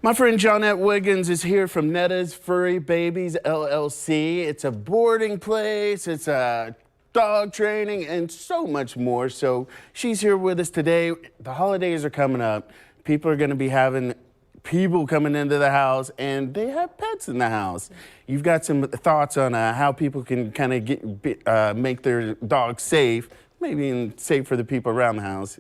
My friend Johnette Wiggins is here from Netta's Furry Babies LLC. It's a boarding place, it's a dog training, and so much more. So she's here with us today. The holidays are coming up. People are going to be having people coming into the house, and they have pets in the house. You've got some thoughts on how people can kind of make their dogs safe, maybe and safe for the people around the house.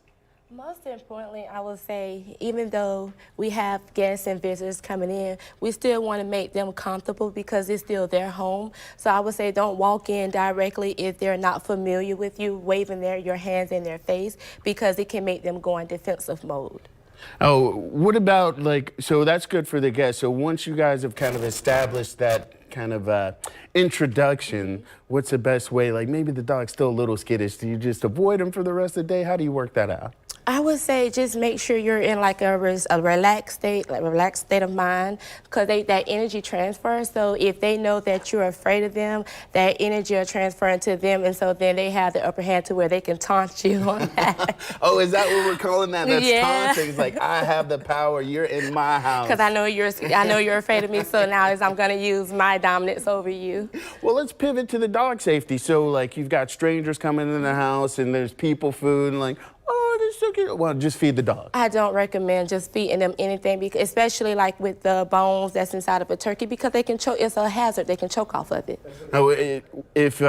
Most importantly, I would say, even though we have guests and visitors coming in, we still want to make them comfortable because it's still their home. So I would say don't walk in directly if they're not familiar with you, waving your hands in their face, because it can make them go in defensive mode. Oh, what about so that's good for the guests. So once you guys have kind of established that kind of introduction, what's the best way? Like maybe the dog's still a little skittish. Do you just avoid them for the rest of the day? How do you work that out? I would say just make sure you're in like a relaxed state, of mind, because that energy transfers. So if they know that you're afraid of them, that energy are transferring to them, and so then they have the upper hand to where they can taunt you on that. Oh, is that what we're calling that? That's yeah. taunting. It's like, I have the power. You're in my house. Because I know you're afraid of me. So now I'm going to use my dominance over you. Well, let's pivot to the dog safety. So like you've got strangers coming in the house, and there's people food, and like, oh, they're so cute. Well, just feed the dog. I don't recommend just feeding them anything, because, especially like with the bones that's inside of a turkey, because they can choke. It's a hazard. They can choke off of it. Oh, if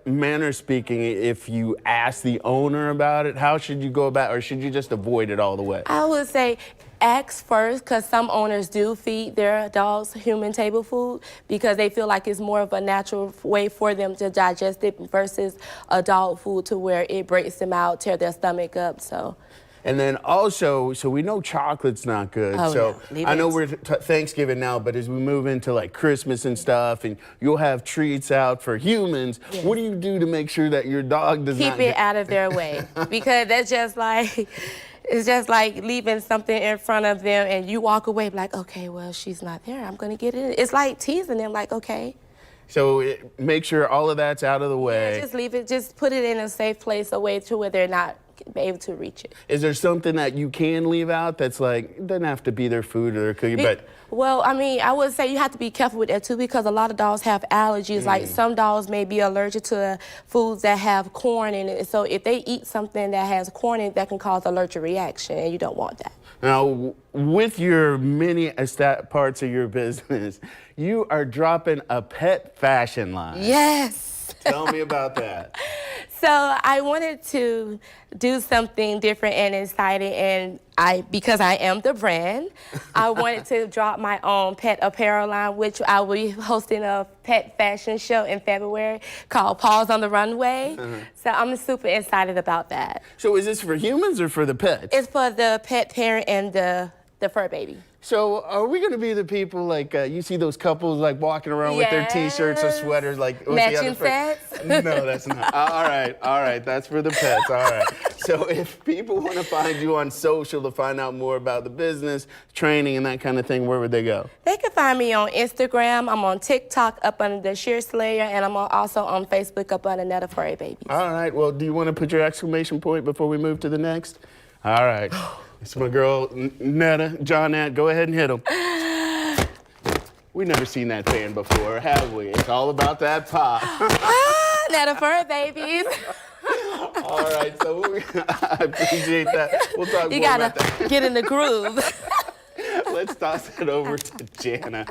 manner speaking, if you ask the owner about it, how should you go about, or should you just avoid it all the way? I would say ask first, because some owners do feed their dogs human table food because they feel like it's more of a natural way for them to digest it versus a dog food to where it breaks them out, tear their stomach up. So. And then also, so we know chocolate's not good. Oh, so no. I know we're Thanksgiving now, but as we move into like Christmas and stuff, and you'll have treats out for humans, yes. What do you do to make sure that your dog does not keep it out of their way? Because that's just like, it's just like leaving something in front of them and you walk away like, okay, well, she's not there. I'm going to get it. It's like teasing them like, okay. So make sure all of that's out of the way. Yeah, just leave it. Just put it in a safe place away to where they're not able to reach it. Is there something that you can leave out that's like, it doesn't have to be their food or their cookie, but... Well, I mean, I would say you have to be careful with that too, because a lot of dogs have allergies. Like some dogs may be allergic to foods that have corn in it. So if they eat something that has corn in it, that can cause allergic reaction, and you don't want that. Now, with your many parts of your business, you are dropping a pet fashion line. Yes. Tell me about that. So I wanted to do something different and exciting, and because I am the brand, I wanted to drop my own pet apparel line, which I will be hosting a pet fashion show in February called Paws on the Runway. So I'm super excited about that. So is this for humans or for the pets? It's for the pet parent and the fur baby. So are we going to be the people like you see those couples like walking around with their t-shirts or sweaters like matching sets? No, that's not. All right, that's for the pets. All right. So if people want to find you on social to find out more about the business, training, and that kind of thing, where would they go? They can find me on Instagram. I'm on TikTok up under the Sheer Slayer, and I'm also on Facebook up under Netta Furry Babies. All right. Well, do you want to put your exclamation point before we move to the next? All right. It's my girl, Netta, Johnette. Go ahead and hit him. We've never seen that fan before, have we? It's all about that pop. Netta Furry Babies. All right, so I appreciate that. We'll talk you more about that. You gotta get in the groove. Let's toss it over to Jana.